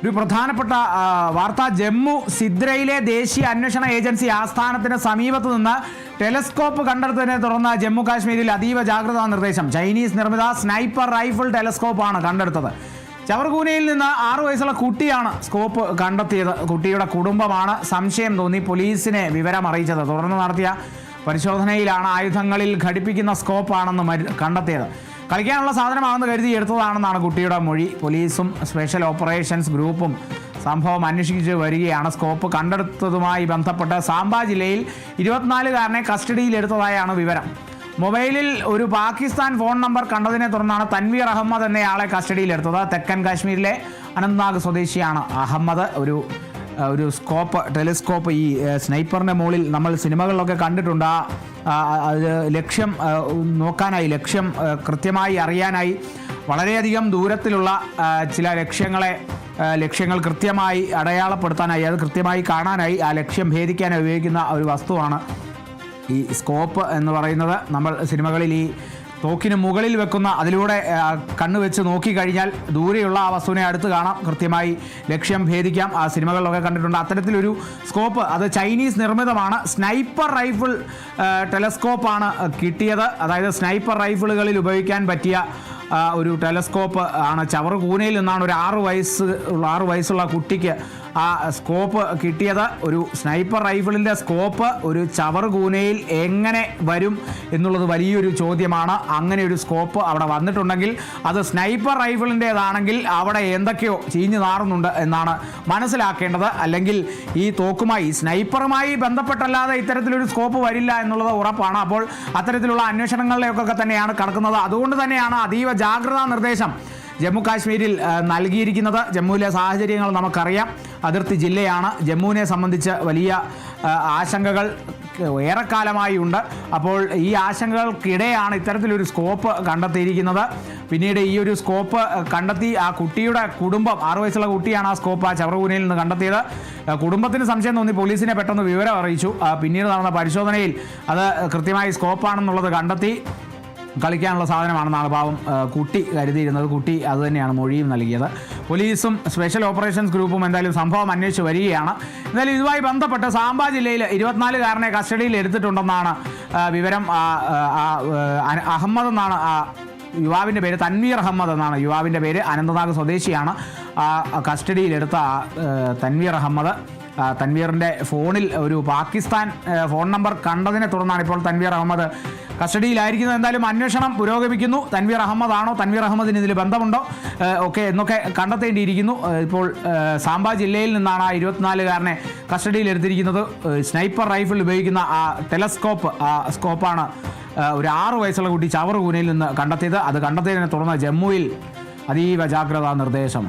ഒരു പ്രധാനപ്പെട്ട വാർത്ത. ജമ്മു സിദ്രയിലെ ദേശീയ അന്വേഷണ ഏജൻസി ആസ്ഥാനത്തിന് സമീപത്ത് നിന്ന് ടെലസ്കോപ്പ് കണ്ടെടുത്തതിനെ തുടർന്ന് ജമ്മു കാശ്മീരിൽ അതീവ ജാഗ്രതാ നിർദ്ദേശം. ചൈനീസ് നിർമ്മിത സ്നൈപ്പർ റൈഫിൾ ടെലസ്കോപ്പാണ് കണ്ടെടുത്തത്. ചവർകൂനയിൽ നിന്ന് 6 വയസ്സുള്ള കുട്ടിയാണ് സ്കോപ്പ് കണ്ടെത്തിയത്. കുട്ടിയുടെ കുടുംബമാണ് സംശയം തോന്നി പോലീസിനെ വിവരം അറിയിച്ചത്. തുടർന്ന് നടത്തിയ പരിശോധനയിലാണ് ആയുധങ്ങളിൽ ഘടിപ്പിക്കുന്ന സ്കോപ്പാണെന്ന് കണ്ടെത്തിയത്. കളിക്കാനുള്ള സാധനമാണെന്ന് കരുതി എടുത്തതാണെന്നാണ് കുട്ടിയുടെ മൊഴി. പോലീസും സ്പെഷ്യൽ ഓപ്പറേഷൻസ് ഗ്രൂപ്പും സംഭവം അന്വേഷിച്ച് വരികയാണ്. സ്കോപ്പ് കണ്ടെടുത്തതുമായി ബന്ധപ്പെട്ട് സാംബ ജില്ലയിൽ 24-കാരനെ കസ്റ്റഡിയിലെടുത്തതായാണ് വിവരം. മൊബൈലിൽ ഒരു പാകിസ്ഥാൻ ഫോൺ നമ്പർ കണ്ടതിനെ തുടർന്നാണ് തൻവീർ അഹമ്മദ് എന്നയാളെ കസ്റ്റഡിയിലെടുത്തത്. തെക്കൻ കാശ്മീരിലെ അനന്ത്നാഗ് സ്വദേശിയാണ് അഹമ്മദ്. ഒരു ടെലിസ്കോപ്പ് ഈ സ്നൈപ്പറിൻ്റെ മുകളിൽ നമ്മൾ സിനിമകളിലൊക്കെ കണ്ടിട്ടുണ്ട്. അത് ലക്ഷ്യം നോക്കാനായി, ലക്ഷ്യം കൃത്യമായി അറിയാനായി വളരെയധികം ദൂരത്തിലുള്ള ചില ലക്ഷ്യങ്ങൾ കൃത്യമായി അടയാളപ്പെടുത്താനായി, അത് കൃത്യമായി കാണാനായി, ആ ലക്ഷ്യം ഭേദിക്കാനായി ഉപയോഗിക്കുന്ന ഒരു വസ്തുവാണ് ഈ സ്കോപ്പ് എന്ന് പറയുന്നത്. നമ്മൾ സിനിമകളിൽ ഈ തോക്കിന് മുകളിൽ വെക്കുന്ന, അതിലൂടെ കണ്ണുവെച്ച് നോക്കിക്കഴിഞ്ഞാൽ ദൂരെയുള്ള ആ വസ്തുവിനെ അടുത്ത് കാണാം, കൃത്യമായി ലക്ഷ്യം ഭേദിക്കാം. ആ സിനിമകളിലൊക്കെ കണ്ടിട്ടുണ്ട്. അത്തരത്തിലൊരു സ്കോപ്പ്, അത് ചൈനീസ് നിർമ്മിതമാണ്. സ്നൈപ്പർ റൈഫിൾ ടെലസ്കോപ്പാണ് കിട്ടിയത്. അതായത് സ്നൈപ്പർ റൈഫിളുകളിൽ ഉപയോഗിക്കാൻ പറ്റിയ ഒരു ടെലസ്കോപ്പ് ആണ്. ചവർകൂനയിൽ നിന്നാണ് ഒരു 6 വയസ്സുള്ള കുട്ടിക്ക് ആ സ്കോപ്പ് കിട്ടിയത്. ഒരു സ്നൈപ്പർ റൈഫിളിൻ്റെ സ്കോപ്പ് ഒരു ചവർകൂനയിൽ എങ്ങനെ വരും എന്നുള്ളത് വലിയൊരു ചോദ്യമാണ്. അങ്ങനെ ഒരു സ്കോപ്പ് അവിടെ വന്നിട്ടുണ്ടെങ്കിൽ, അത് സ്നൈപ്പർ റൈഫിളിൻ്റേതാണെങ്കിൽ അവിടെ എന്തൊക്കെയോ ചീഞ്ഞു നാറുന്നുണ്ട് എന്നാണ് മനസ്സിലാക്കേണ്ടത്. അല്ലെങ്കിൽ ഈ തോക്കുമായി, സ്നൈപ്പറുമായി ബന്ധപ്പെട്ടല്ലാതെ ഇത്തരത്തിലൊരു സ്കോപ്പ് വരില്ല എന്നുള്ളത് ഉറപ്പാണ്. അപ്പോൾ അത്തരത്തിലുള്ള അന്വേഷണങ്ങളിലേക്കൊക്കെ തന്നെയാണ് കടക്കുന്നത്. അതുകൊണ്ട് തന്നെയാണ് അതീവ ജാഗ്രതാ നിർദ്ദേശം ജമ്മു കാശ്മീരിൽ നൽകിയിരിക്കുന്നത്. ജമ്മുവിലെ സാഹചര്യങ്ങൾ നമുക്കറിയാം. അതിർത്തി ജില്ലയാണ്. ജമ്മുവിനെ സംബന്ധിച്ച് വലിയ ആശങ്കകൾ ഏറെക്കാലമായി ഉണ്ട്. അപ്പോൾ ഈ ആശങ്കകൾക്കിടെയാണ് ഇത്തരത്തിലൊരു സ്കോപ്പ് കണ്ടെത്തിയിരിക്കുന്നത്. പിന്നീട് ഈ ഒരു സ്കോപ്പ് കണ്ടെത്തി ആ കുട്ടിയുടെ കുടുംബം, 6 വയസ്സുള്ള കുട്ടിയാണ് ആ സ്കോപ്പ് ആ ചവർകൂനയിൽ നിന്ന് കണ്ടെത്തിയത്. കുടുംബത്തിന് സംശയം തോന്നി പോലീസിനെ പെട്ടെന്ന് വിവരം അറിയിച്ചു. പിന്നീട് നടന്ന പരിശോധനയിൽ അത് കൃത്യമായി സ്കോപ്പാണെന്നുള്ളത് കണ്ടെത്തി. കളിക്കാനുള്ള സാധനമാണെന്നാണ് പാവം കുട്ടി കരുതിയിരുന്നത്. കുട്ടി അതുതന്നെയാണ് മൊഴിയും നൽകിയത്. പോലീസും സ്പെഷ്യൽ ഓപ്പറേഷൻസ് ഗ്രൂപ്പും എന്തായാലും സംഭവം അന്വേഷിച്ച് വരികയാണ്. എന്തായാലും ഇതുമായി ബന്ധപ്പെട്ട് സാംബ ജില്ലയിൽ 24-കാരനെ കസ്റ്റഡിയിൽ എടുത്തിട്ടുണ്ടെന്നാണ് വിവരം. അഹമ്മദ് എന്നാണ് യുവാവിൻ്റെ പേര്, തൻവീർ അഹമ്മദ് എന്നാണ് യുവാവിൻ്റെ പേര്. അനന്തനാഗ് സ്വദേശിയാണ്. കസ്റ്റഡിയിലെടുത്ത തൻവീർ അഹമ്മദ്. തൻവീറിൻ്റെ ഫോണിൽ ഒരു പാകിസ്ഥാൻ ഫോൺ നമ്പർ കണ്ടതിനെ തുടർന്നാണ് ഇപ്പോൾ തൻവീർ അഹമ്മദ് കസ്റ്റഡിയിലായിരിക്കുന്നത്. എന്തായാലും അന്വേഷണം പുരോഗമിക്കുന്നു. തൻവീർ അഹമ്മദ് ആണോ, തൻവീർ അഹമ്മദിന് ഇതിൽ ബന്ധമുണ്ടോ ഒക്കെ എന്നൊക്കെ കണ്ടെത്തേണ്ടിയിരിക്കുന്നു. ഇപ്പോൾ സാംബ ജില്ലയിൽ നിന്നാണ് ആ 24-കാരനെ കസ്റ്റഡിയിലെടുത്തിരിക്കുന്നത്. സ്നൈപ്പർ റൈഫിൾ ഉപയോഗിക്കുന്ന ആ ടെലസ്കോപ്പ്, ആ സ്കോപ്പാണ് ഒരു 6 വയസ്സുള്ള കുട്ടി ചവർകൂനയിൽ നിന്ന് കണ്ടെത്തിയത്. അത് കണ്ടെത്തിയതിനെ തുടർന്ന് ജമ്മുവിൽ അതീവ ജാഗ്രതാ നിർദ്ദേശം.